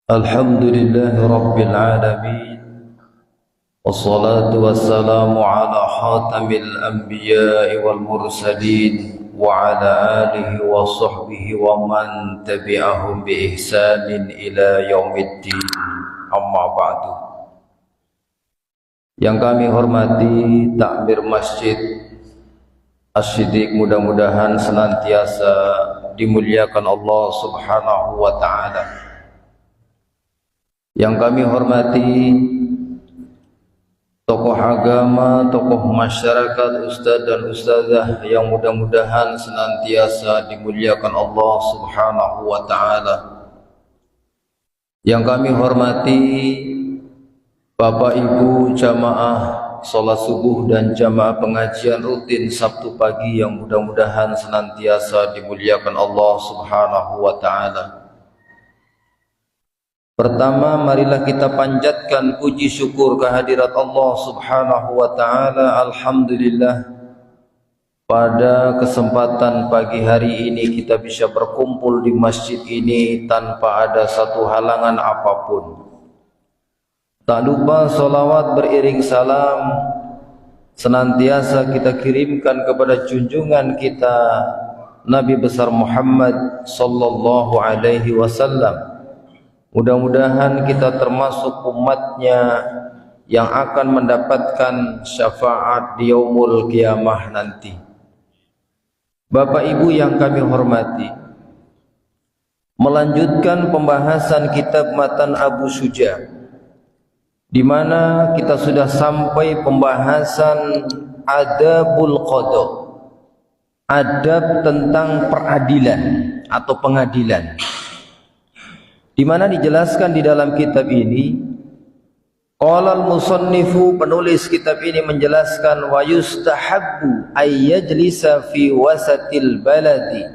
Alhamdulillahi Rabbil Alamin. Wassalatu wassalamu ala khatamil anbiya'i wal mursalin wa ala alihi wa sahbihi wa man tabi'ahum bi ihsanin ila yaumiddin. Amma ba'du. Yang kami hormati takmir Masjid Asy-Syiddiq, mudah-mudahan senantiasa dimuliakan Allah Subhanahu wa ta'ala. Yang kami hormati tokoh agama, tokoh masyarakat, ustadz dan ustadzah yang mudah-mudahan senantiasa dimuliakan Allah Subhanahu wa ta'ala. Yang kami hormati Bapak Ibu jamaah sholat subuh dan jamaah pengajian rutin Sabtu pagi yang mudah-mudahan senantiasa dimuliakan Allah Subhanahu wa ta'ala. Pertama, marilah kita panjatkan puji syukur kehadirat Allah Subhanahu wa ta'ala. Alhamdulillah, pada kesempatan pagi hari ini kita bisa berkumpul di masjid ini tanpa ada satu halangan apapun. Tak lupa salawat beriring salam senantiasa kita kirimkan kepada junjungan kita Nabi besar Muhammad sallallahu alaihi wasallam. Mudah-mudahan kita termasuk umatnya yang akan mendapatkan syafaat di yaumul qiyamah nanti. Bapak Ibu yang kami hormati, melanjutkan pembahasan kitab Matan Abu Syuja, di mana kita sudah sampai pembahasan adabul qada, adab tentang peradilan atau pengadilan, di mana dijelaskan di dalam kitab ini. Qala al-musannifu, penulis kitab ini menjelaskan, wa yustahabbu ay yajlisa fi wasatil baladi,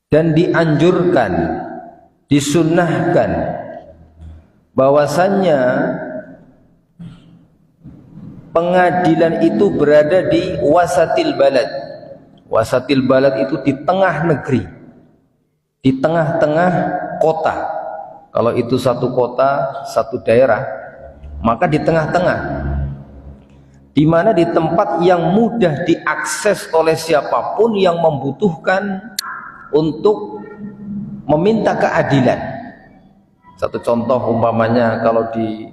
dan dianjurkan, disunnahkan bahwasannya pengadilan itu berada di wasatil balad. Wasatil balad itu di tengah negeri, di tengah-tengah kota. Kalau itu satu kota, satu daerah, maka di tengah-tengah, di mana di tempat yang mudah diakses oleh siapapun yang membutuhkan untuk meminta keadilan. Satu contoh umpamanya, kalau di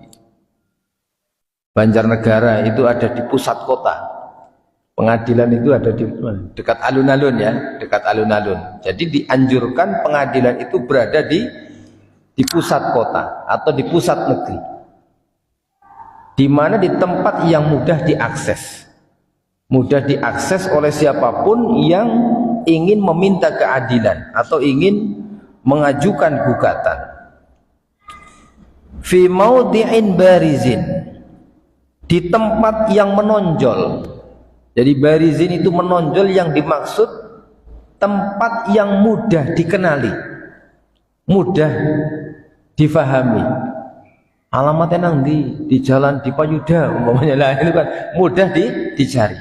Banjarnegara itu ada di pusat kota, pengadilan itu ada di dekat alun-alun, ya, dekat alun-alun. Jadi dianjurkan pengadilan itu berada di pusat kota atau di pusat negeri, di mana di tempat yang mudah diakses oleh siapapun yang ingin meminta keadilan atau ingin mengajukan gugatan. Fi maudhi'in barizin, di tempat yang menonjol. Jadi barizin itu menonjol, yang dimaksud tempat yang mudah dikenali, mudah difahami. Alamatnya nang di jalan di Payuda umpamanya, lah itu kan mudah dicari.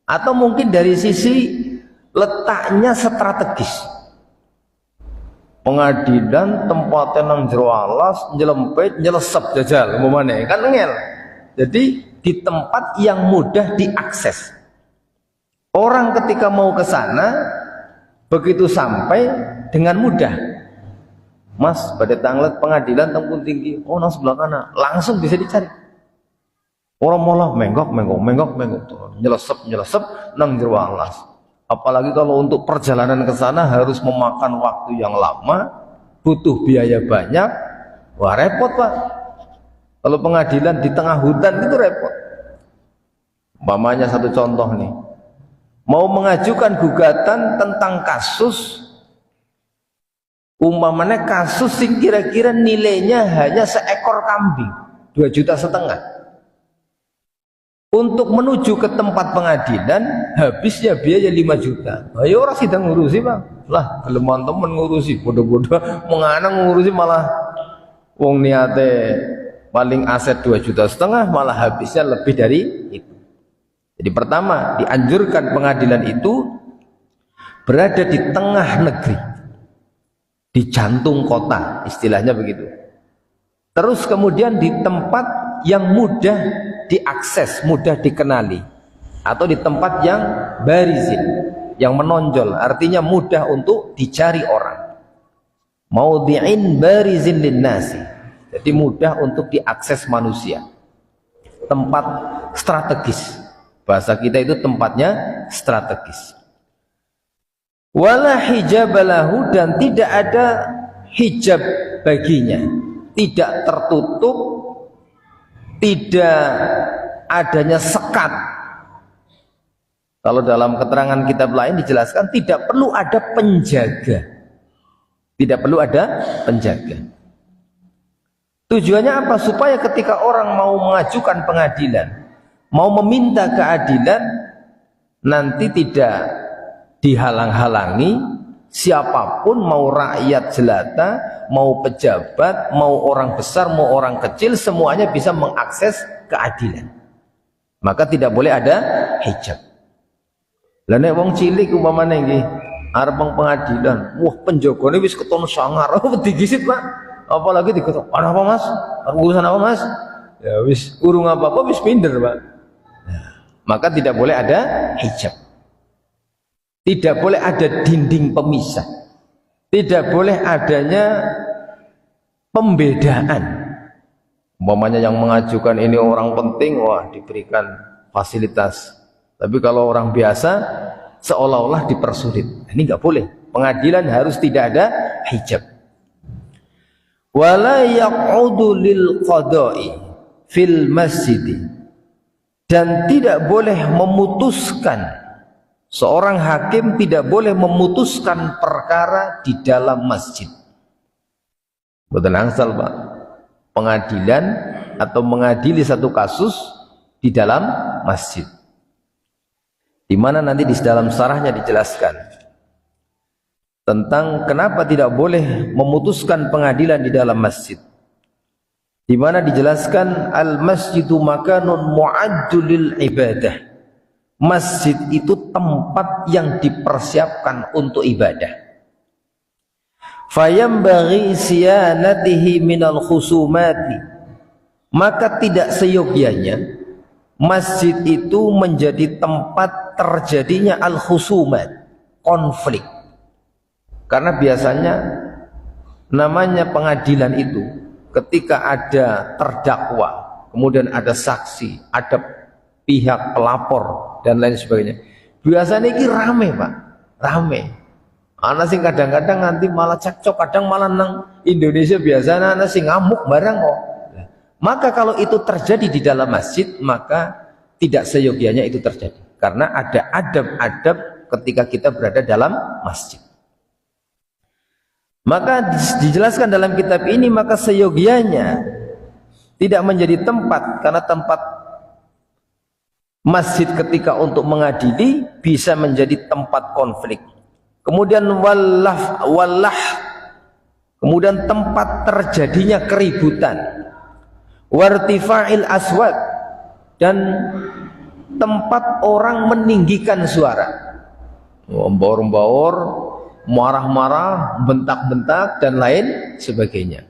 Atau mungkin dari sisi letaknya strategis. Pengadilan tempatnya nang jero alas, nyelempet, nyelesep jajal umpamanya, kan ngel. Jadi di tempat yang mudah diakses. Orang ketika mau ke sana, begitu sampai dengan mudah, Mas, pada tanglet pengadilan Tempun Tinggi, oh nang sebelah kanan, langsung bisa dicari. Orang malah menggok, nyelesep nang jero alas. Apalagi kalau untuk perjalanan ke sana harus memakan waktu yang lama, butuh biaya banyak, wah repot Pak. Kalau pengadilan di tengah hutan itu repot. Umpamanya satu contoh nih, mau mengajukan gugatan tentang kasus, umpamanya kasus yang kira-kira nilainya hanya seekor kambing, 2,5 juta. Untuk menuju ke tempat pengadilan habisnya biaya 5 juta. Ayo orang sidang ngurusi Bang. Lah, kelemahan temen ngurusi, bodoh-bodoh menganang ngurusi, malah wong niate paling aset 2,5 juta, malah habisnya lebih dari itu. Jadi pertama, dianjurkan pengadilan itu berada di tengah negeri, di jantung kota, istilahnya begitu. Terus kemudian di tempat yang mudah diakses, mudah dikenali, atau di tempat yang barizin, yang menonjol, artinya mudah untuk dicari orang. Maudhi'in barizin linnasi, jadi mudah untuk diakses manusia, tempat strategis. Bahasa kita itu tempatnya strategis. Wala hijabalahu, dan tidak ada hijab baginya, tidak tertutup, tidak adanya sekat. Kalau dalam keterangan kitab lain dijelaskan tidak perlu ada penjaga, tidak perlu ada penjaga. Tujuannya apa? Supaya ketika orang mau mengajukan pengadilan, mau meminta keadilan, nanti tidak dihalang-halangi siapapun, mau rakyat jelata, mau pejabat, mau orang besar, mau orang kecil, semuanya bisa mengakses keadilan. Maka tidak boleh ada hijab. Lah nek wong cilik umpamane nggih arep pengadilan, wah penjagane wis keton sangar, digisit Pak. Apalagi diketok, "Apa Mas? Urusan apa Mas?" Ya wis urung apa-apa wis minder Pak. Nah, maka tidak boleh ada hijab. Tidak boleh ada dinding pemisah. Tidak boleh adanya pembedaan. Umpamanya yang mengajukan ini orang penting, wah diberikan fasilitas. Tapi kalau orang biasa seolah-olah dipersulit. Ini nggak boleh. Pengadilan harus tidak ada hijab. Wala yaq'udu lil qada'i fil masjid, dan tidak boleh memutuskan, seorang hakim tidak boleh memutuskan perkara di dalam masjid. Betul angsal Pak, pengadilan atau mengadili satu kasus di dalam masjid, di mana nanti di dalam syarahnya dijelaskan tentang kenapa tidak boleh memutuskan pengadilan di dalam masjid, di mana dijelaskan al masjidu makanun mu'addu lil ibadah. Masjid itu tempat yang dipersiapkan untuk ibadah. Fayambaghi siyanatihi minal khusumati, maka tidak seyogyanya masjid itu menjadi tempat terjadinya al khusumat, konflik. Karena biasanya namanya pengadilan itu ketika ada terdakwa, kemudian ada saksi, ada pihak pelapor dan lain sebagainya, biasanya ini rame Pak, rame. Anak sing kadang-kadang nanti malah cekcok, kadang malah nang Indonesia biasanya anak sing ngamuk barang kok. Maka kalau itu terjadi di dalam masjid, maka tidak seyogianya itu terjadi, karena ada adab-adab ketika kita berada dalam masjid. Maka dijelaskan dalam kitab ini, maka seyogianya tidak menjadi tempat, karena tempat masjid ketika untuk mengadili bisa menjadi tempat konflik. Kemudian wallah, kemudian tempat terjadinya keributan, wartifa'il aswat, dan tempat orang meninggikan suara, membaur-baur, marah-marah, bentak-bentak dan lain sebagainya.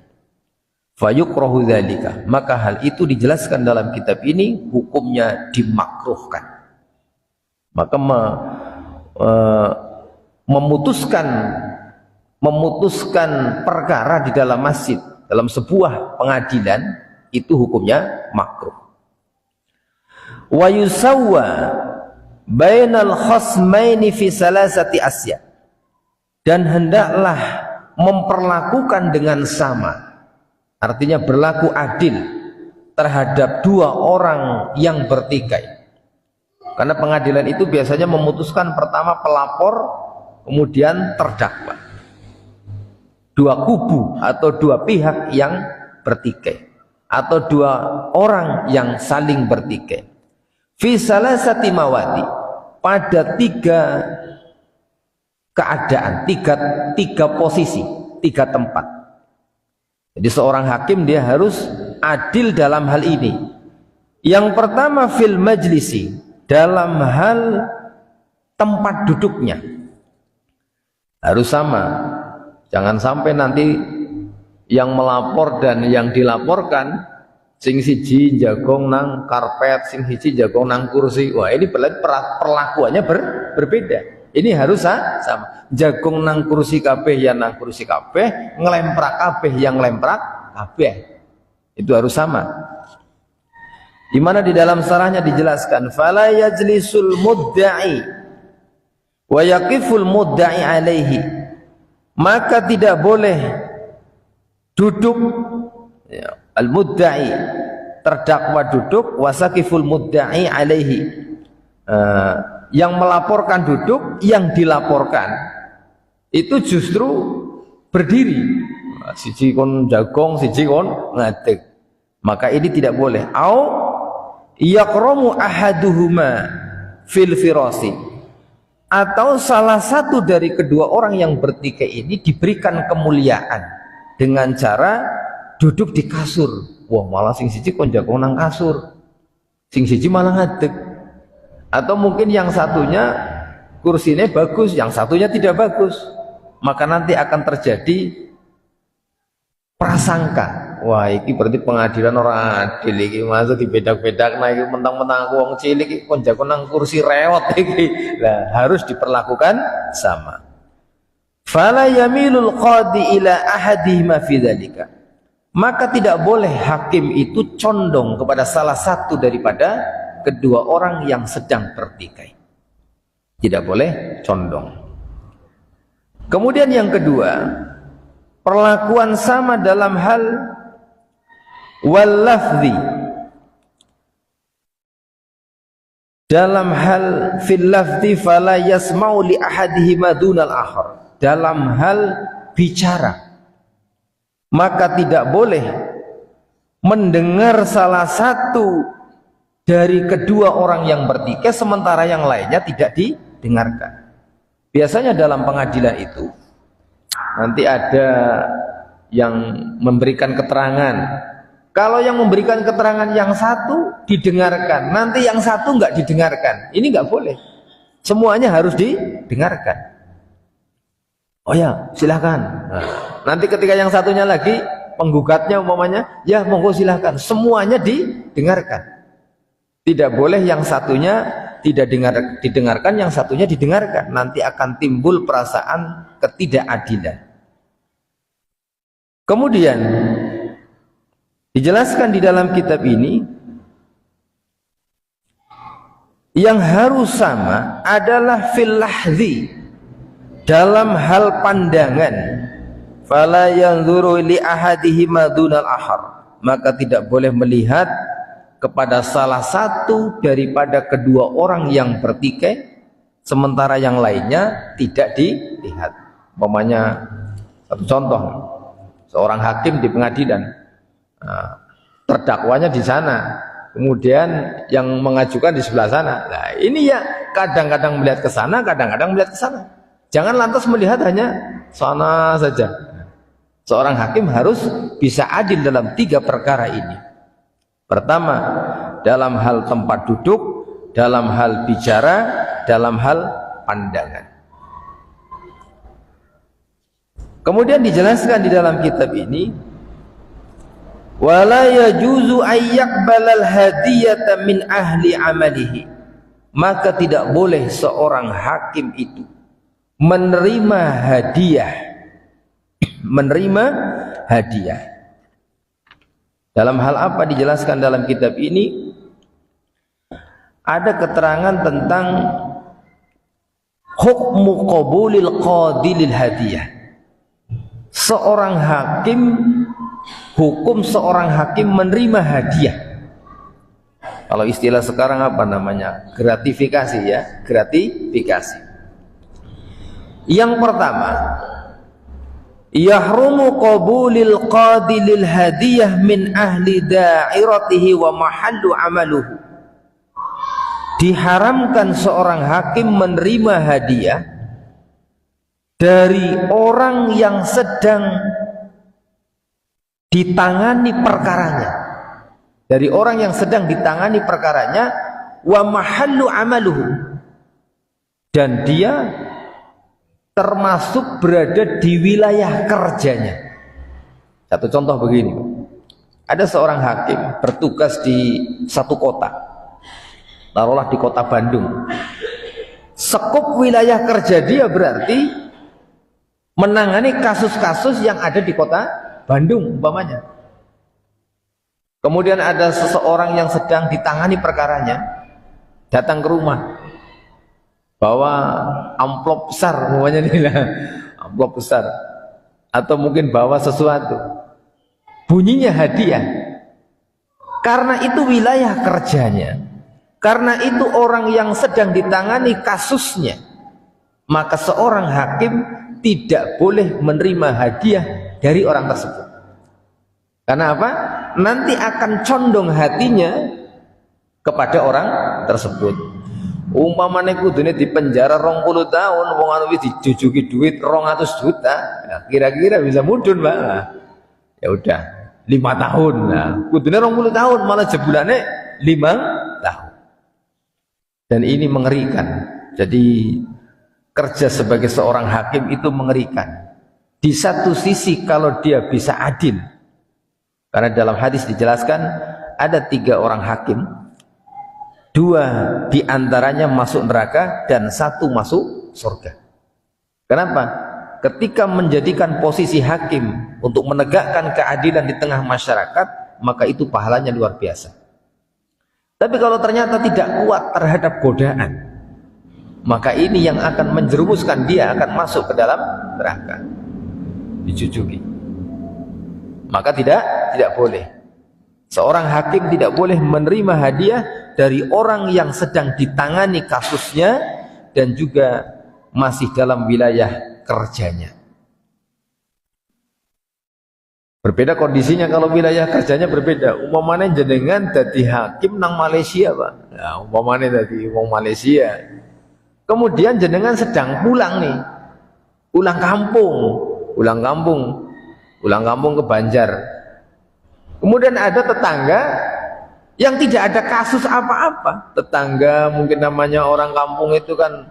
Fayukrahu dzalika, maka hal itu dijelaskan dalam kitab ini hukumnya dimakruhkan. Maka memutuskan perkara di dalam masjid, dalam sebuah pengadilan, itu hukumnya makruh. Wa yusawwa bainal khasmaini fi salasati asya, dan hendaklah memperlakukan dengan sama, artinya berlaku adil terhadap dua orang yang bertikai. Karena pengadilan itu biasanya memutuskan pertama pelapor, kemudian terdakwa, dua kubu atau dua pihak yang bertikai, atau dua orang yang saling bertikai. Fi salasati mawadi, pada tiga keadaan, tiga posisi, tiga tempat. Jadi seorang hakim dia harus adil dalam hal ini. Yang pertama fil majlisi, dalam hal tempat duduknya harus sama. Jangan sampai nanti yang melapor dan yang dilaporkan sing siji jagong nang karpet, sing siji jagong nang kursi. Wah, ini berarti perlakuannya berbeda. Ini harus sama. Jagong nang kursi kabeh ya nang kursi kabeh, ngelemprak kabeh yang ngelemprak kabeh. Itu harus sama. Di mana di dalam sarahnya dijelaskan fala yajlisul mudda'i wa yaqiful mudda'i alaihi, maka tidak boleh duduk ya, al-mudda'i terdakwa duduk, wasaqiful mudda'i alaihi, yang melaporkan duduk, yang dilaporkan itu justru berdiri, siji kon jagong, siji kon ngadeg. Maka ini tidak boleh. Au yaqramu ahaduhuma fil firasi, atau salah satu dari kedua orang yang bertikai ini diberikan kemuliaan dengan cara duduk di kasur. Wah, malah sing siji kon jagong nang kasur, sing siji malah ngadeg. Atau mungkin yang satunya kursinya bagus, yang satunya tidak bagus, maka nanti akan terjadi prasangka. Wah, iki berarti pengadilan orang adil iki, masuk dibedak-bedak, nah iki mentang-mentang aku wong cilik iki kon jago nang kursi rewot iki. Lah, harus diperlakukan sama. Fala yamilul qadi ila ahadihima fi dzalika. Maka tidak boleh hakim itu condong kepada salah satu daripada kedua orang yang sedang bertikai. Tidak boleh condong. Kemudian yang kedua, perlakuan sama dalam hal wal lafzi, dalam hal fil lafzi fala yasma'u li ahadihima dunal akhar, dalam hal bicara maka tidak boleh mendengar salah satu dari kedua orang yang bertikai sementara yang lainnya tidak didengarkan. Biasanya dalam pengadilan itu nanti ada yang memberikan keterangan. Kalau yang memberikan keterangan yang satu didengarkan, nanti yang satu nggak didengarkan. Ini nggak boleh. Semuanya harus didengarkan. Oh ya, silahkan. Nah, nanti ketika yang satunya lagi, penggugatnya umpamanya, ya monggo silahkan. Semuanya didengarkan. Tidak boleh yang satunya tidak didengarkan, yang satunya didengarkan. Nanti akan timbul perasaan ketidakadilan. Kemudian dijelaskan di dalam kitab ini yang harus sama adalah fil lahzi, dalam hal pandangan. Fala yanzuru li ahadihima dunal akhar, maka tidak boleh melihat kepada salah satu daripada kedua orang yang bertikai sementara yang lainnya tidak dilihat. Umpamanya satu contoh, seorang hakim di pengadilan, terdakwanya di sana, kemudian yang mengajukan di sebelah sana. Nah, ini ya kadang-kadang melihat ke sana, kadang-kadang melihat ke sana. Jangan lantas melihat hanya sana saja. Seorang hakim harus bisa adil dalam tiga perkara ini. Pertama, dalam hal tempat duduk, dalam hal bicara, dalam hal pandangan. Kemudian dijelaskan di dalam kitab ini, wala yajuzu ayyaqbalal hadiyata min ahli amalihi, maka tidak boleh seorang hakim itu menerima hadiah, dalam hal apa dijelaskan dalam kitab ini? Ada keterangan tentang hukmu qabulil qadilil hadiah. Seorang hakim, hukum seorang hakim menerima hadiah. Kalau istilah sekarang apa namanya? Gratifikasi, ya, gratifikasi. Yang pertama, yahrumu qabulil qadilil hadiyah min ahli da'iratihi wa mahallu amaluhu. Diharamkan seorang hakim menerima hadiah dari orang yang sedang ditangani perkaranya, dari orang yang sedang ditangani perkaranya, wa mahallu amaluhu, dan dia termasuk berada di wilayah kerjanya. Satu contoh begini, ada seorang hakim bertugas di satu kota, taruhlah di kota Bandung. Sekup wilayah kerja dia berarti menangani kasus-kasus yang ada di kota Bandung umpamanya. Kemudian ada seseorang yang sedang ditangani perkaranya datang ke rumah, bawa amplop besar umpamanya nih lah, amplop besar, atau mungkin bawa sesuatu, bunyinya hadiah. Karena itu wilayah kerjanya, karena itu orang yang sedang ditangani kasusnya, maka seorang hakim tidak boleh menerima hadiah dari orang tersebut. Karena apa? Nanti akan condong hatinya kepada orang tersebut. Umpamane kudune di penjara 20 tahun, wong anu wis dijujuki duit 200 juta, nah, kira-kira bisa mudun, Mbak. Nah, ya udah 5 tahun. Nah, kudune 20 tahun malah jebulane 5 tahun. Dan ini mengerikan. Jadi kerja sebagai seorang hakim itu mengerikan. Di satu sisi kalau dia bisa adil, karena dalam hadis dijelaskan ada 3 orang hakim, 2 diantaranya masuk neraka dan 1 masuk surga. Kenapa? Ketika menjadikan posisi hakim untuk menegakkan keadilan di tengah masyarakat, maka itu pahalanya luar biasa. Tapi kalau ternyata tidak kuat terhadap godaan, maka ini yang akan menjerumuskan dia akan masuk ke dalam neraka, dijujuki. Maka tidak boleh. Seorang hakim tidak boleh menerima hadiah dari orang yang sedang ditangani kasusnya dan juga masih dalam wilayah kerjanya. Berbeda kondisinya kalau wilayah kerjanya berbeda. Umpamanya jenengan dadi hakim nang Malaysia, Pak. Nah, umpamanya dadi wong Malaysia. Kemudian jenengan sedang pulang nih. Pulang kampung ke Banjar. Kemudian ada tetangga yang tidak ada kasus apa-apa. Tetangga mungkin namanya orang kampung itu kan,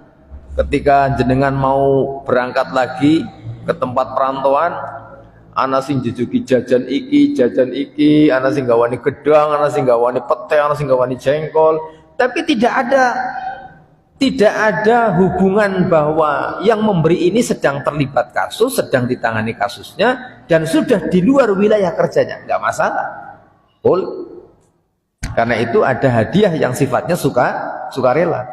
ketika jenengan mau berangkat lagi ke tempat perantauan, ana sing jujuki jajan iki, ana sing gawani gedang, ana sing gawani pete, ana sing gawani jengkol, tapi tidak ada hubungan bahwa yang memberi ini sedang terlibat kasus, sedang ditangani kasusnya, dan sudah di luar wilayah kerjanya, nggak masalah. Karena itu ada hadiah yang sifatnya sukarela.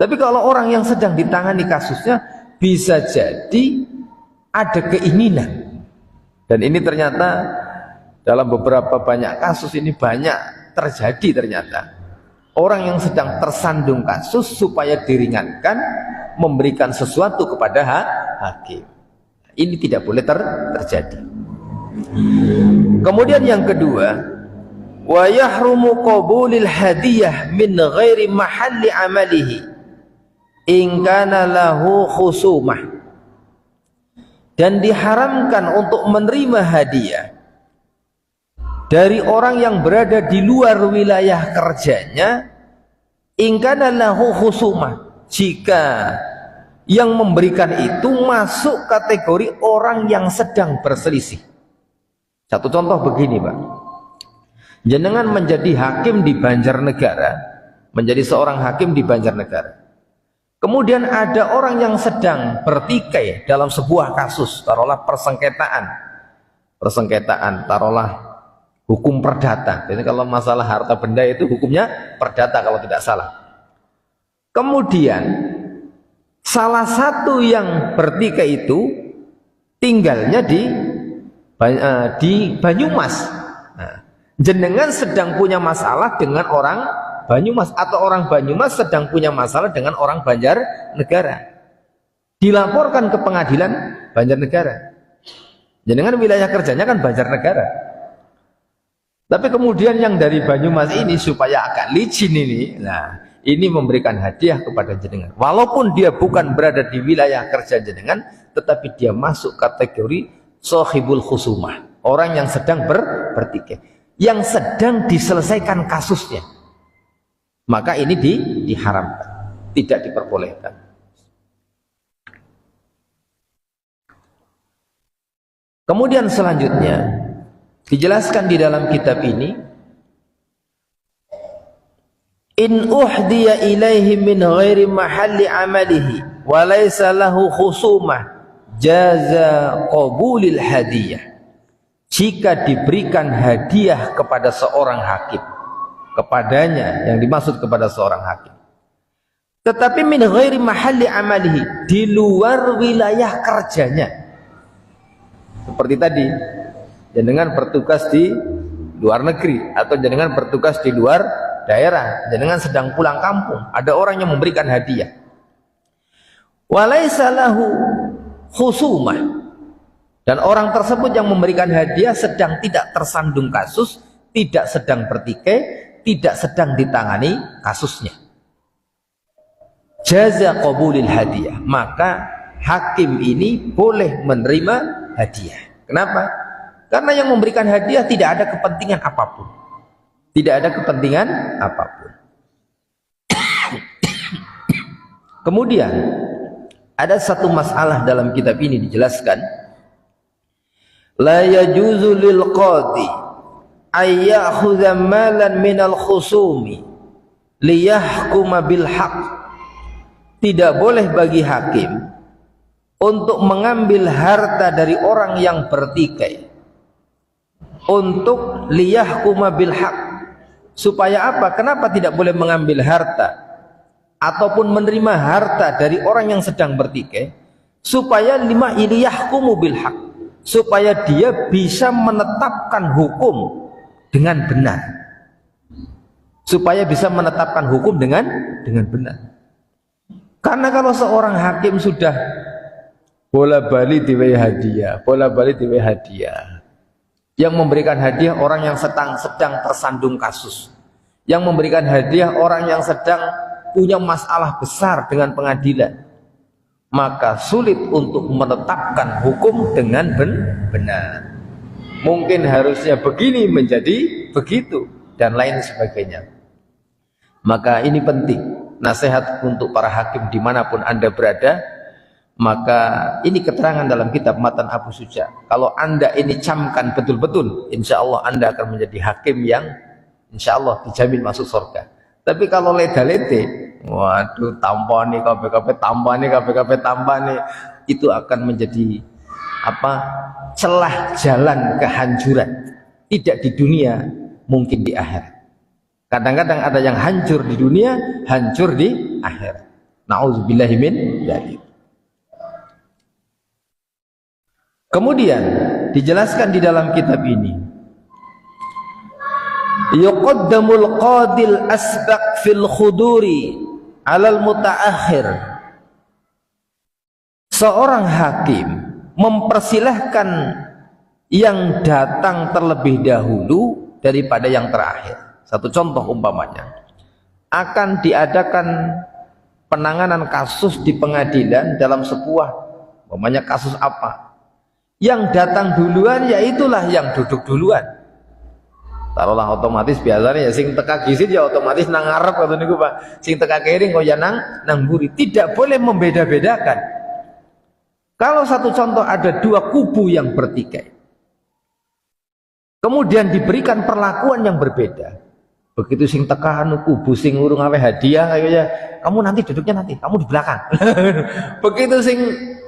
Tapi kalau orang yang sedang ditangani kasusnya, bisa jadi ada keinginan. Dan ini ternyata dalam beberapa banyak kasus ini banyak terjadi ternyata. Orang yang sedang tersandung kasus supaya diringankan, memberikan sesuatu kepada hakim. Ini tidak boleh terjadi. Kemudian yang kedua, wa yahrumu qabulil hadiyah min ghairi mahalli amalihi in kana lahu khusumah. Dan diharamkan untuk menerima hadiah dari orang yang berada di luar wilayah kerjanya, in kana lahu khusumah, jika yang memberikan itu masuk kategori orang yang sedang berselisih. Satu contoh begini, Pak. Jenengan menjadi hakim di Banjarnegara, menjadi seorang hakim di Banjarnegara. Kemudian ada orang yang sedang bertikai dalam sebuah kasus, taruhlah persengketaan, taruhlah hukum perdata. Jadi kalau masalah harta benda itu hukumnya perdata kalau tidak salah. Kemudian salah satu yang bertikai itu tinggalnya di Banyumas. Nah, jenengan sedang punya masalah dengan orang Banyumas, atau orang Banyumas sedang punya masalah dengan orang Banjarnegara, dilaporkan ke pengadilan Banjarnegara. Jenengan wilayah kerjanya kan Banjarnegara, tapi kemudian yang dari Banyumas ini supaya agak licin ini, nah ini memberikan hadiah kepada jenengan, walaupun dia bukan berada di wilayah kerja jenengan, tetapi dia masuk kategori sohibul khusumah, orang yang sedang bertikai, yang sedang diselesaikan kasusnya. Maka ini diharamkan, tidak diperbolehkan. Kemudian selanjutnya dijelaskan di dalam kitab ini, in uhdiya ilaihi min ghairi mahalli amalihi wa laysa lahu khusumah jaza qabulil hadiyah. Jika diberikan hadiah kepada seorang hakim, kepadanya, yang dimaksud kepada seorang hakim, tetapi min ghairi mahalli amalihi, di luar wilayah kerjanya, seperti tadi jenengan bertugas di luar negeri atau jenengan bertugas di luar daerah, jenengan sedang pulang kampung, ada orang yang memberikan hadiah, walaysa lahu khusumah, dan orang tersebut yang memberikan hadiah sedang tidak tersandung kasus, tidak sedang bertikai, tidak sedang ditangani kasusnya, jaza qabulil hadiah, maka hakim ini boleh menerima hadiah. Kenapa? Karena yang memberikan hadiah tidak ada kepentingan apapun, tidak ada kepentingan apapun. Kemudian ada satu masalah dalam kitab ini dijelaskan, la yajuzu lil qadi ay ya'khudha malan minal khusumi liyahkuma bil haqq. Tidak boleh bagi hakim untuk mengambil harta dari orang yang bertikai untuk liyahkuma bil haqq. Supaya apa? Kenapa tidak boleh mengambil harta ataupun menerima harta dari orang yang sedang bertikai? Supaya lima iliyahkumu bil haqq, supaya dia bisa menetapkan hukum dengan benar, supaya bisa menetapkan hukum dengan benar. Karena kalau seorang hakim sudah bola balik diwehi hadiah, bola balik diwehi hadiah, yang memberikan hadiah orang yang sedang tersandung kasus, yang memberikan hadiah orang yang sedang punya masalah besar dengan pengadilan, maka sulit untuk menetapkan hukum dengan benar. Mungkin harusnya begini menjadi begitu dan lain sebagainya. Maka ini penting, nasihat untuk para hakim dimanapun Anda berada. Maka ini keterangan dalam kitab Matan Abu Suja. Kalau Anda ini camkan betul-betul, insya Allah Anda akan menjadi hakim yang insya Allah dijamin masuk surga. Tapi kalau leda-lede, waduh, tampani KPKP, tampani KPKP, tampani, itu akan menjadi apa? Celah jalan kehancuran. Tidak di dunia, mungkin di akhirat. Kadang-kadang ada yang hancur di dunia, hancur di akhirat. Nauzubillahi min dzalik. Kemudian dijelaskan di dalam kitab ini, yuqaddamul qadil asbaq fil khuduri alal mutaakhir. Seorang hakim mempersilahkan yang datang terlebih dahulu daripada yang terakhir. Satu contoh umpamanya, akan diadakan penanganan kasus di pengadilan dalam sebuah umpamanya kasus apa, yang datang duluan yaitulah yang duduk duluan. Taruhlah otomatis biasanya ya sing teka gisit ya otomatis nang ngarep atau niku Pak, sing teka kiri kok ya nang mburi. Tidak boleh membeda-bedakan. Kalau satu contoh ada dua kubu yang bertikai, kemudian diberikan perlakuan yang berbeda. Begitu sing teka anu kubu sing urung awe hadiah kayaknya, kamu nanti duduknya nanti, kamu di belakang. Begitu sing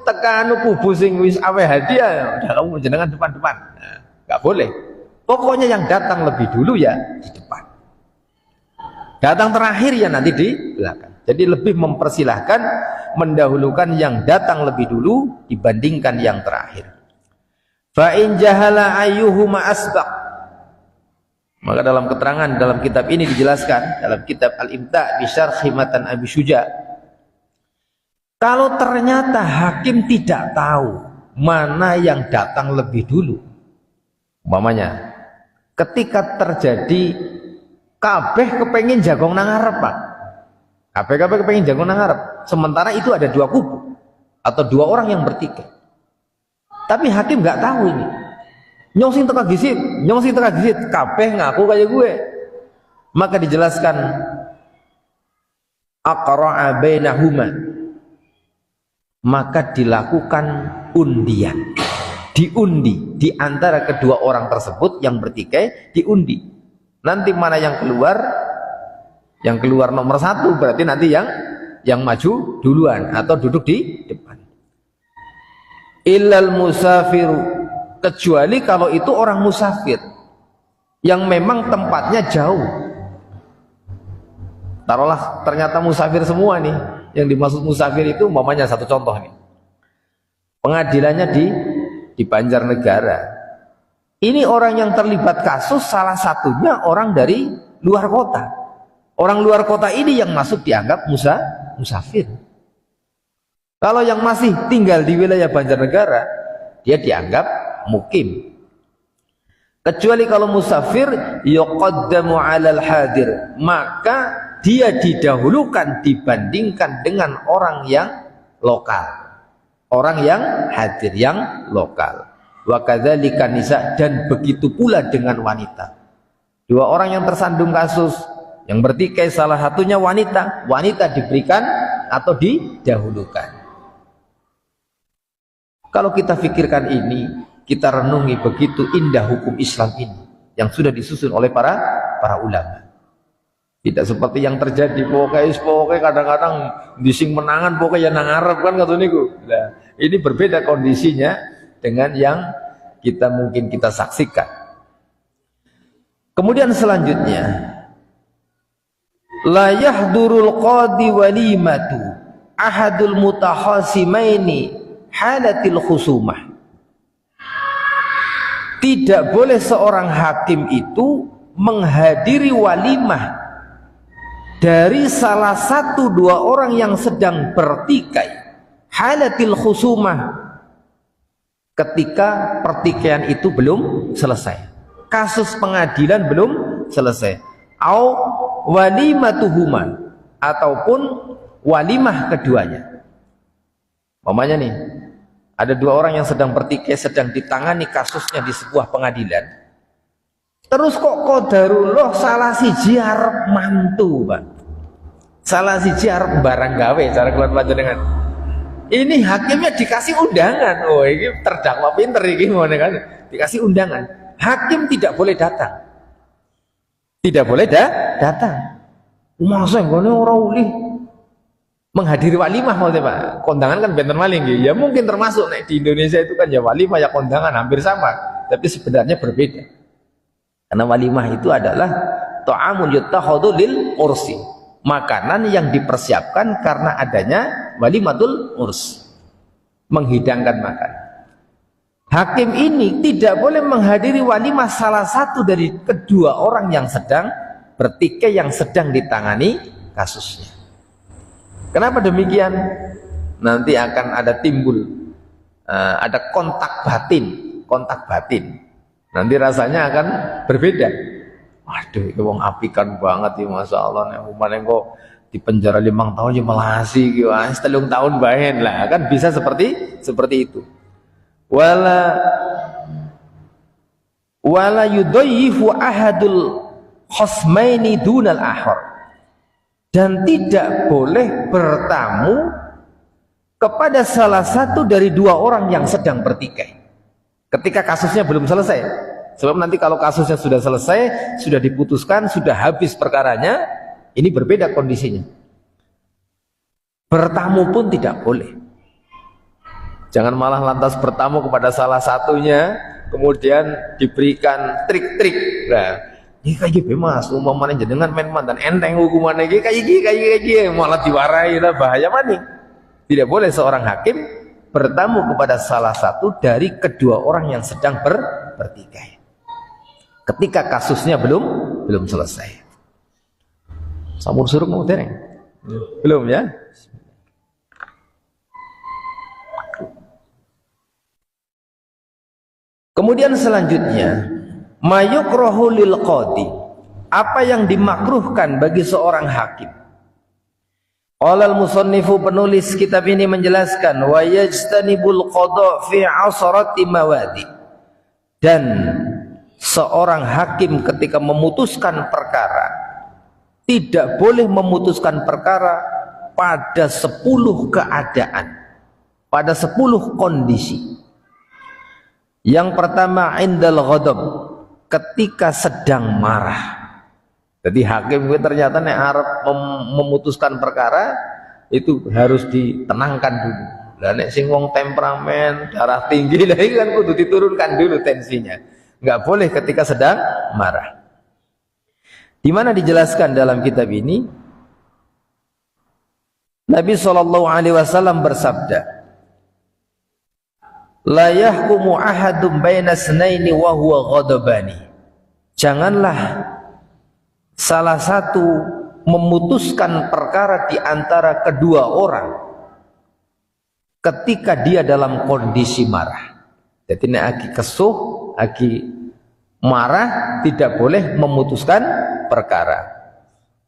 teka anu kubu sing wis awe hadiah, udah kamu jenengan depan-depan. Nah, nggak boleh. Pokoknya yang datang lebih dulu ya di depan, datang terakhir ya nanti di belakang. Jadi lebih mempersilahkan, mendahulukan yang datang lebih dulu dibandingkan yang terakhir. Fa in jahala ayyuhuma asbaq, maka dalam keterangan dalam kitab ini dijelaskan dalam kitab Al-Imta' bi Syarh Matan Abi Syuja, kalau ternyata hakim tidak tahu mana yang datang lebih dulu, umpamanya ketika terjadi kabeh kepengin jagong nang ngarep Pak, kabeh kepengin jagong nang ngarep, sementara itu ada dua kubu atau dua orang yang bertikai, tapi hakim nggak tahu ini, nyong sing teka gisit, kabeh ngaku kayak gue, maka dijelaskan aqra'a bainahuma, maka dilakukan undian. diundi di antara kedua orang tersebut yang bertikai, diundi. Nanti mana yang keluar nomor satu, berarti nanti yang maju duluan atau duduk di depan. Illal musafiru, kecuali kalau itu orang musafir yang memang tempatnya jauh. Taruhlah ternyata musafir semua nih, yang dimaksud musafir itu umpamanya satu contoh nih, pengadilannya di Banjarnegara. Ini orang yang terlibat kasus salah satunya orang dari luar kota. Orang luar kota ini yang masuk dianggap musafir. Kalau yang masih tinggal di wilayah Banjarnegara, dia dianggap mukim. Kecuali kalau musafir yuqaddamu 'alal hadir, maka dia didahulukan dibandingkan dengan orang yang lokal, orang yang hadir, yang lokal. Wa kadzalika nisa, dan begitu pula dengan wanita. Dua orang yang tersandung kasus, yang bertikai salah satunya wanita, wanita diberikan atau didahulukan. Kalau kita pikirkan ini, kita renungi begitu indah hukum Islam ini yang sudah disusun oleh para ulama. Tidak seperti yang terjadi pokoknya kadang-kadang dising menangan pokoknya nang Arab kan kata niku. Nah, ini berbeda kondisinya dengan yang mungkin kita saksikan. Kemudian selanjutnya, la yahdurul qadi walimatu ahadul mutakhasimaini halatil khusumah. Tidak boleh seorang hakim itu menghadiri walimah dari salah satu dua orang yang sedang bertikai, halatil khusumah, ketika pertikaian itu belum selesai, kasus pengadilan belum selesai, au walimatuhuma, ataupun walimah keduanya. Mamanya nih, ada dua orang yang sedang bertikai, sedang ditangani kasusnya di sebuah pengadilan. Terus kok qadarullah salah siji arep mantu, Pak. Salah siji arep barang gawe, cara keluar panjenengan. Ini hakimnya dikasih undangan. Oh, ini terdakwa pinter iki ngene kan. Dikasih undangan. Hakim tidak boleh datang. Tidak boleh datang. Masa ngene ora ulih menghadiri walimah maksudnya Pak. Kondangan kan benten maling gitu. Ya mungkin termasuk nek di Indonesia itu kan ya walimah ya kondangan hampir sama, tapi sebenarnya berbeda. Karena walimah itu adalah ta'amun yuttakhadhu lil ursi, makanan yang dipersiapkan karena adanya walimatul urs, menghidangkan makan. Hakim ini tidak boleh menghadiri walimah salah satu dari kedua orang yang sedang bertikai, yang sedang ditangani kasusnya. Kenapa demikian? Nanti akan ada timbul ada kontak batin. Nanti rasanya akan berbeda. Waduh, itu wong apikan banget ya, masya Allah. Nek umane kok di penjara 5 tahun ya melasi gitu, 3 tahun bahen lah, kan bisa seperti itu. Wala yudayyifu ahadul khasmaini dunal akhar, dan tidak boleh bertamu kepada salah satu dari dua orang yang sedang bertikai ketika kasusnya belum selesai. Sebab nanti kalau kasusnya sudah selesai, sudah diputuskan, sudah habis perkaranya, ini berbeda kondisinya. Bertamu pun tidak boleh. Jangan malah lantas bertamu kepada salah satunya kemudian diberikan trik-trik. Nah, ini kayak gitu mas, umpamanya jenengan main mantan enteng hukumannya kayak gini, malah diwarai lah, bahaya maning. Tidak boleh seorang hakim bertamu kepada salah satu dari kedua orang yang sedang bertikai ketika kasusnya belum selesai. Sampun suruh mau dereng? Belum ya? Kemudian selanjutnya, mayukrahu lil qadi, apa yang dimakruhkan bagi seorang hakim. Qala al-musannifu, penulis kitab ini menjelaskan, wa yajtanibul qada fi asrati mawadi, dan seorang hakim ketika memutuskan perkara tidak boleh memutuskan perkara pada 10 keadaan, pada 10 kondisi. Yang pertama indal ghadab, ketika sedang marah. Jadi hakim itu ternyata nek arep memutuskan perkara itu harus ditenangkan dulu. Lah nek sing wong temperamen, darah tinggi lah itu kan kudu diturunkan dulu tensinya. Enggak boleh ketika sedang marah. Di mana dijelaskan dalam kitab ini Nabi SAW bersabda, la yahkumu ahadum baina snaini wa huwa ghadabani. Janganlah salah satu memutuskan perkara di antara kedua orang ketika dia dalam kondisi marah. Jadi nek agi kesuh, agi marah tidak boleh memutuskan perkara.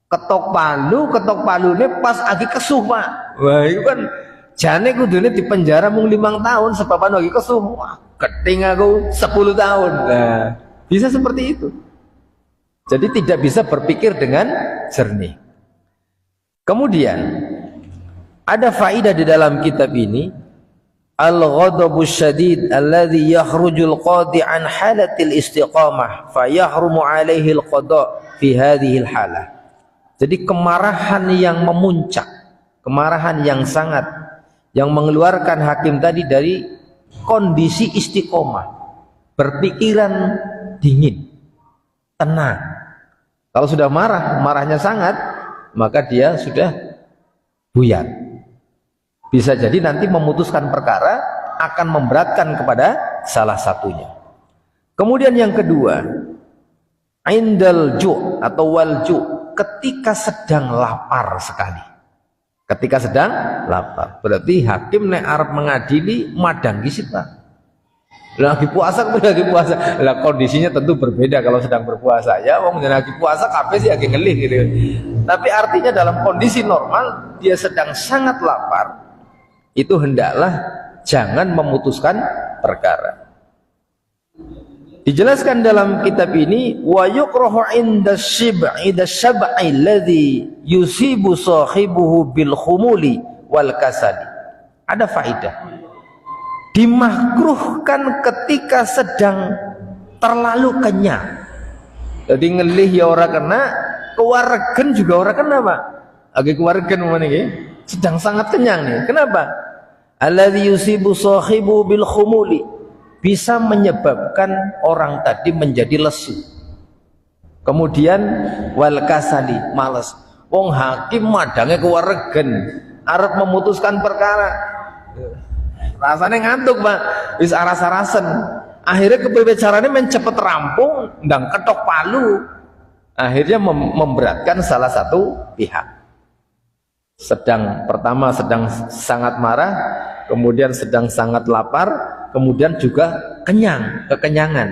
Ketok palu ini pas agi kesuh, Pak. Wah, itu kan jane kudune di penjara mung 5 tahun sebab anu lagi kesuh. Wah, keting aku 10 tahun. Nah, bisa seperti itu. Jadi tidak bisa berpikir dengan jernih. Kemudian ada faedah di dalam kitab ini, al-ghadabu syadid alladhi yakhrujul qadi an halatil istiqamah fa yahrumu alaihi al-qada fi hadhihi al-halah. Jadi kemarahan yang memuncak, kemarahan yang sangat, yang mengeluarkan hakim tadi dari kondisi istiqomah, berpikiran dingin, tenang. Kalau sudah marah, marahnya sangat, maka dia sudah buyar. Bisa jadi nanti memutuskan perkara akan memberatkan kepada salah satunya. Kemudian yang kedua, indal ju' atau wal ju', ketika sedang lapar sekali. Ketika sedang lapar, berarti hakim nek arep mengadili madang gisit, Pak. Lagi puasa lah kondisinya tentu berbeda kalau sedang berpuasa ya. Wong lagi puasa kabeh sih lagi ngelih gitu. Tapi artinya dalam kondisi normal dia sedang sangat lapar, itu hendaklah jangan memutuskan perkara. Dijelaskan dalam kitab ini, wa yukrahu inda syib'i alladhi yusibu sahibuhu bil khumuli wal kasali. Ada faedah. Dimakruhkan ketika sedang terlalu kenyang. Jadi ngelih ya ora kena, kewaregen juga ora kena, Pak. Lagi kewaregen mana niki? Sedang sangat kenyang nih. Kenapa? Alladzi yusibu sahibu bil khumuli, bisa menyebabkan orang tadi menjadi lesu. Kemudian wal kasali, malas. Wong hakim madange kewaregen, arep memutuskan perkara. Rasanya ngantuk, Pak. Wis aras-arasen. Akhirnya kepriwe carane men cepet rampung, ndang ketok palu. Akhirnya memberatkan salah satu pihak. Pertama sedang sangat marah, kemudian sedang sangat lapar, kemudian juga kekenyangan.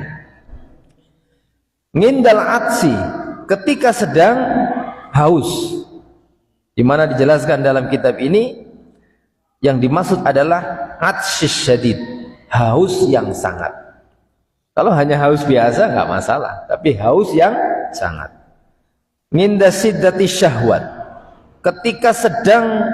Ngindal atsi, ketika sedang haus. Di mana dijelaskan dalam kitab ini, yang dimaksud adalah atsyis syadid, haus yang sangat. Kalau hanya haus biasa nggak masalah, tapi haus yang sangat. Nginda siddati syahwat, ketika sedang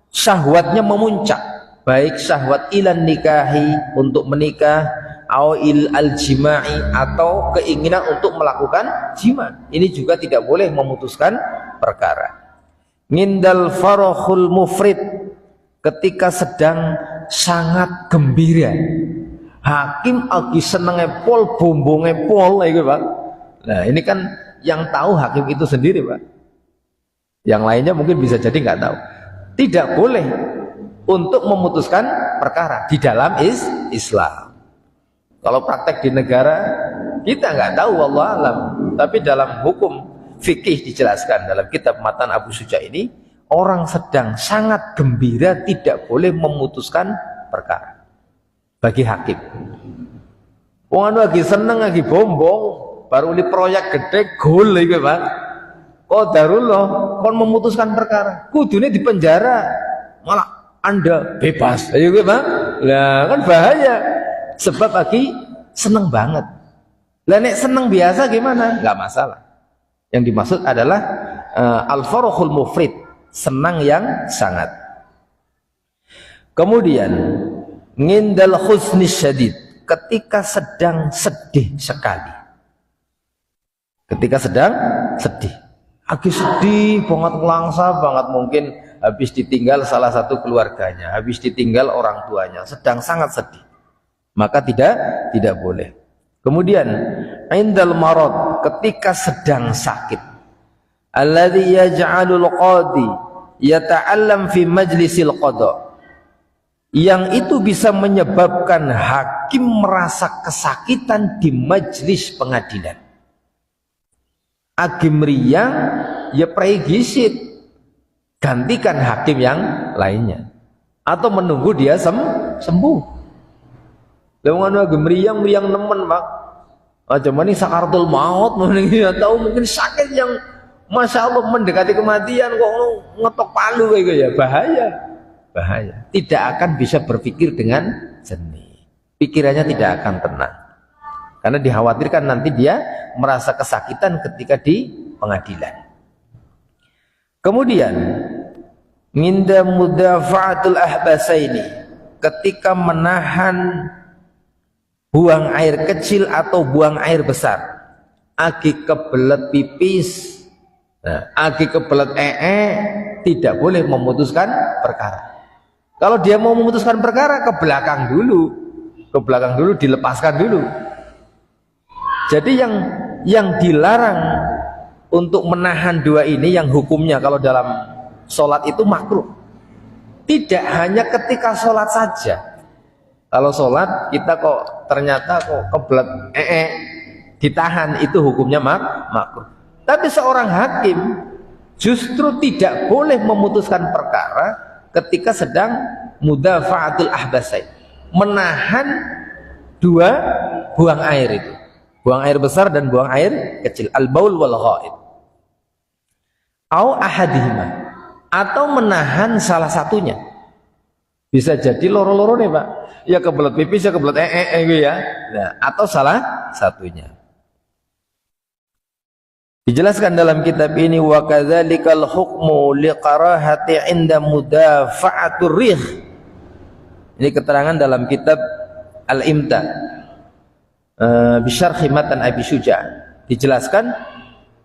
syahwatnya memuncak, baik syahwat ilan nikahi, untuk menikah, au il al jima'i, atau keinginan untuk melakukan jima. Ini juga tidak boleh memutuskan perkara. Ngindal farakhul mufrid, ketika sedang sangat gembira, hakim lagi senenge pol, bombonge pol, gitu, Pak. Nah ini kan yang tahu hakim itu sendiri, Pak. Yang lainnya mungkin bisa jadi nggak tahu. Tidak boleh untuk memutuskan perkara di dalam Islam. Kalau praktek di negara kita nggak tahu, wallahu alam. Tapi dalam hukum fikih dijelaskan dalam kitab Matan Abu Suja ini, orang sedang sangat gembira tidak boleh memutuskan perkara bagi hakim. Wong lagi seneng, lagi bombong, baru ini proyek gede gol iki, Pak. Qadarullah kon memutuskan perkara, kudune di penjara, malah Anda bebas. Ayo gue, Pak. Lah kan bahaya. Sebab lagi seneng banget. Lah nek seneng biasa gimana? Enggak masalah. Yang dimaksud adalah al-farakhul mufrid, senang yang sangat. Kemudian ngindal husni syadid, ketika sedang sedih sekali. Ketika sedang sedih, lagi sedih banget, langsa banget, mungkin habis ditinggal salah satu keluarganya, habis ditinggal orang tuanya, sedang sangat sedih, maka tidak boleh. Kemudian indal marad, ketika sedang sakit, alladzi yaj'alul qadi yata'allam fi majlisil qada, yang itu bisa menyebabkan hakim merasa kesakitan di majlis pengadilan. Agim riang ya preigisit, gantikan hakim yang lainnya atau menunggu dia sembuh. Lawan agim riang nemen Pak. Aja mani sakaratul maut, tahu mungkin sakit yang Masya Allah mendekati kematian kok ngetok palu kayak gitu ya, bahaya. Tidak akan bisa berpikir dengan jernih, pikirannya tidak akan tenang, karena dikhawatirkan nanti dia merasa kesakitan ketika di pengadilan. Kemudian minda mudafa'atul ahbasaini, ketika menahan buang air kecil atau buang air besar, agi kebelet pipis, agi kebelet tidak boleh memutuskan perkara. Kalau dia mau memutuskan perkara, ke belakang dulu, dilepaskan dulu. Jadi yang dilarang untuk menahan dua ini, yang hukumnya kalau dalam sholat itu makruh. Tidak hanya ketika sholat saja. Kalau sholat kita kok ternyata kok kebelet ditahan, itu hukumnya makruh. Tapi seorang hakim justru tidak boleh memutuskan perkara ketika sedang mudafa'atul ahbasain, menahan dua buang air itu, buang air besar dan buang air kecil, al-baul wal ghaid, au ahadihima, atau menahan salah satunya. Bisa jadi loro-loro nih Pak, ya kebelet pipis ya kebelet gitu ya, nah, atau salah satunya. Dijelaskan dalam kitab ini, wa kadzalikal hukmu liqarahati 'inda mudafa'atur rih. Ini keterangan dalam kitab Al-Imta bi syarhi matan Abi Syuja. Dijelaskan,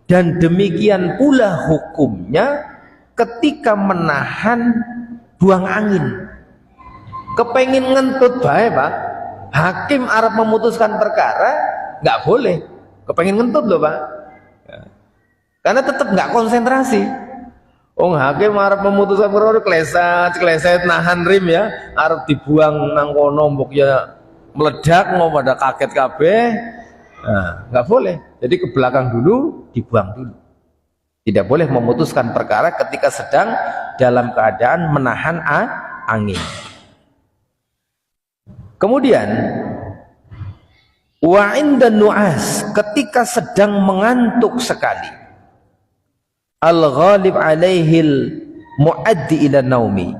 dan demikian pula hukumnya ketika menahan buang angin. Kepengin ngentut bae Pak, hakim arep memutuskan perkara nggak boleh kepengin ngentut loh Pak, karena tetap nggak konsentrasi. Hakim arep memutuskan perkara kleset nahan rim ya, arep dibuang nang kono mbok ya meledak mau pada kaget kabeh. Nah, nggak boleh. Jadi ke belakang dulu, dibuang dulu. Tidak boleh memutuskan perkara ketika sedang dalam keadaan menahan angin. Kemudian wa inda nu'as, ketika sedang mengantuk sekali, al-ghalib alaihil muaddi ila naumi,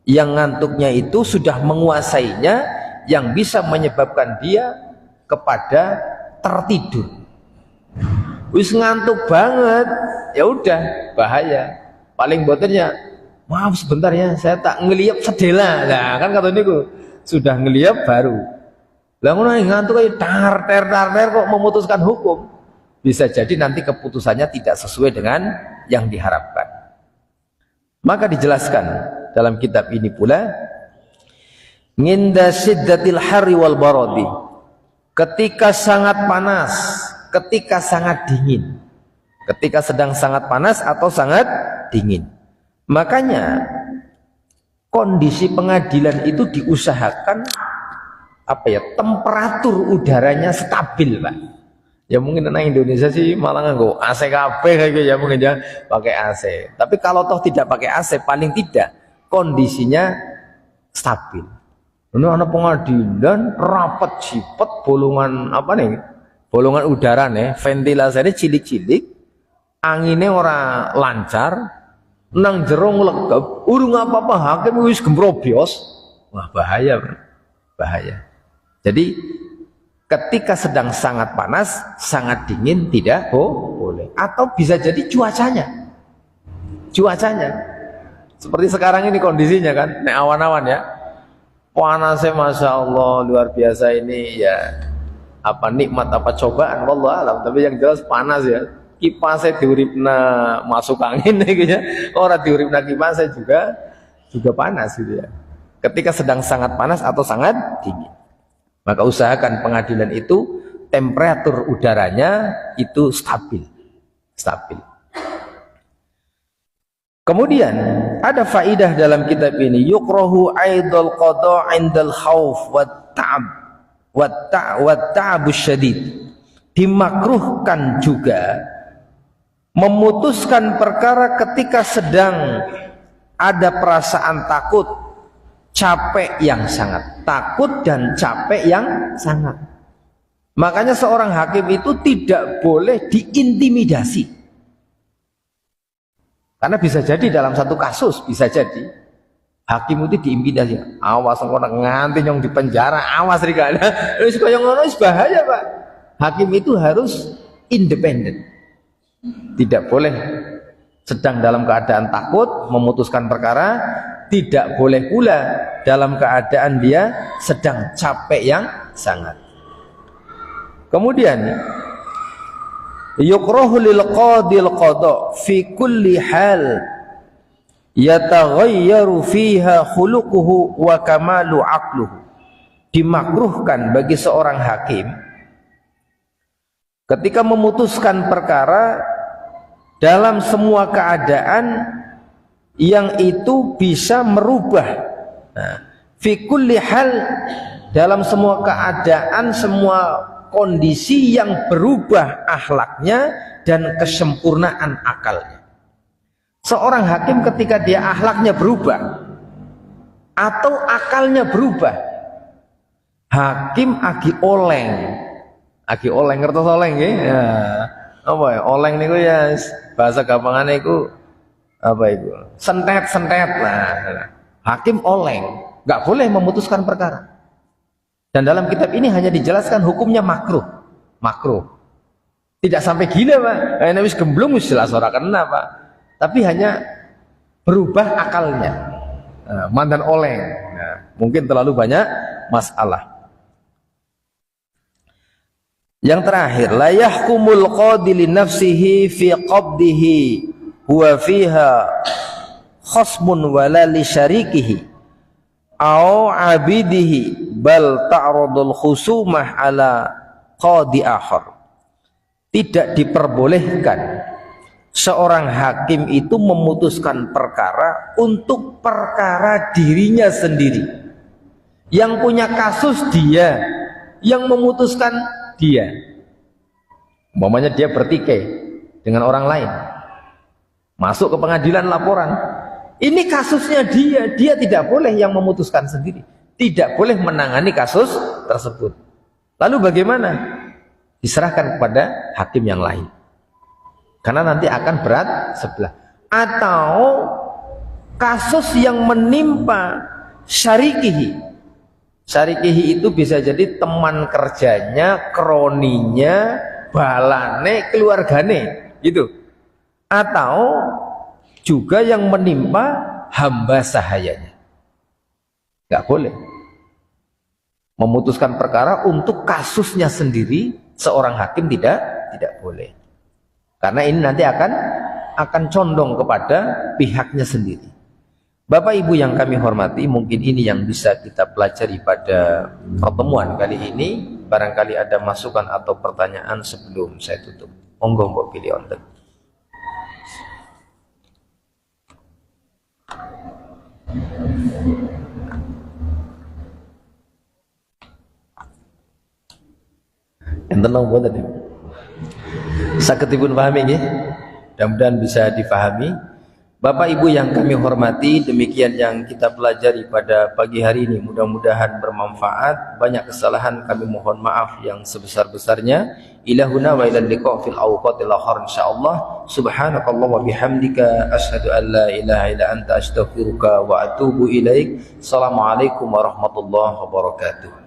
yang ngantuknya itu sudah menguasainya, yang bisa menyebabkan dia kepada tertidur. Wis ngantuk banget, ya udah bahaya. Paling botennya, maaf sebentar ya, saya tak ngeliap sedela. Nah kan kata niku, sudah ngeliap baru. Lah ngono ngantuk aja tar kok memutuskan hukum. Bisa jadi nanti keputusannya tidak sesuai dengan yang diharapkan. Maka dijelaskan dalam kitab ini pula, nginda siddatil harri wal baradi, ketika sangat panas, ketika sangat dingin, ketika sedang sangat panas atau sangat dingin. Makanya kondisi pengadilan itu diusahakan temperatur udaranya stabil Pak. Ya mungkin anak Indonesia sih malah nggak AC kabeh kayak gitu ya, mungkin ya pakai AC. Tapi kalau toh tidak pakai AC, paling tidak kondisinya stabil. Ini anak pengadilan rapat cipet, bolongan bolongan udara nih, ventilasinya cilik-cilik, anginnya ora lancar, nang jerong legep, urung apa-apa hakim wis gembrobyos. Wah bahaya Bro. Bahaya. Jadi ketika sedang sangat panas, sangat dingin tidak boleh. Atau bisa jadi cuacanya seperti sekarang ini kondisinya kan, nek awan-awan ya, Panasnya Masya Allah luar biasa ini ya, apa nikmat apa cobaan wallahu alam, tapi yang jelas panas ya. Kipasnya diuripna masuk angin gitu ya, orang diuripna kipasnya juga panas gitu ya, ketika sedang sangat panas atau sangat dingin. Maka usahakan pengadilan itu temperatur udaranya itu stabil. Kemudian ada faidah dalam kitab ini, yukrahu aidul qada 'indal khauf wat ta'ab syadid. Dimakruhkan juga memutuskan perkara ketika sedang ada perasaan takut, capek yang sangat. Takut dan capek yang sangat. Makanya seorang hakim itu tidak boleh diintimidasi. Karena bisa jadi dalam satu kasus, bisa jadi hakim itu diintimidasi. Awas engko nganti nyong di penjara, awas rikana. Wis kaya ngono wis bahaya, Pak. Hakim itu harus independen. Tidak boleh sedang dalam keadaan takut memutuskan perkara, tidak boleh pula dalam keadaan dia sedang capek yang sangat. Kemudian yukrahu lil qadil qada fi kulli hal yataghayyaru fiha khuluquhu wa kamalu aqluhu. Dimakruhkan bagi seorang hakim ketika memutuskan perkara dalam semua keadaan yang itu bisa merubah. Fi kulli hal, dalam semua keadaan, semua kondisi yang berubah akhlaknya dan kesempurnaan akalnya. Seorang hakim ketika dia akhlaknya berubah atau akalnya berubah, hakim agi oleng, ngertos oleng nggih? Ya. Apa ya? Oleng niku ya bahasa gampangane iku apa itu? Sentet lah. Hakim oleng, nggak boleh memutuskan perkara. Dan dalam kitab ini hanya dijelaskan hukumnya makruh. Tidak sampai gila, Pak. Ini wis gemblung wis jelas ora kena, Pak. Tapi hanya berubah akalnya. Mandan oleng. Mungkin terlalu banyak masalah. Yang terakhir, la yahkumul qadi li nafsihi fi qabdihi huwa fiha khasmun wala li syarikihi au abidihi bal ta'radul khusumah ala qadi akhar. Tidak diperbolehkan seorang hakim itu memutuskan perkara untuk perkara dirinya sendiri. Yang punya kasus dia, yang memutuskan dia. Umpamanya dia bertikai dengan orang lain, masuk ke pengadilan laporan, ini kasusnya dia tidak boleh yang memutuskan sendiri, tidak boleh menangani kasus tersebut. Lalu bagaimana? Diserahkan kepada hakim yang lain, karena nanti akan berat sebelah. Atau kasus yang menimpa syarikihi. Syarikihi itu bisa jadi teman kerjanya, kroninya, balane, keluargane, gitu. Atau juga yang menimpa hamba sahayanya. Nggak boleh memutuskan perkara untuk kasusnya sendiri. Seorang hakim tidak boleh, karena ini nanti akan condong kepada pihaknya sendiri. Bapak Ibu yang kami hormati, mungkin ini yang bisa kita pelajari pada pertemuan kali ini. Barangkali ada masukan atau pertanyaan sebelum saya tutup. Monggo mbok pilih onten. Enten napa tadi? Sagedipun pahami nggih? Mudah-mudahan bisa difahami. Bapak Ibu yang kami hormati, demikian yang kita pelajari pada pagi hari ini. Mudah-mudahan bermanfaat. Banyak kesalahan kami mohon maaf yang sebesar-besarnya. Ilahuna wa ilal liqa' fil awqatil akhir insyaallah. Subhanakallah wa bihamdika asyhadu an la ilaha illa anta astaghfiruka wa atubu ilaik. Assalamualaikum warahmatullahi wabarakatuh.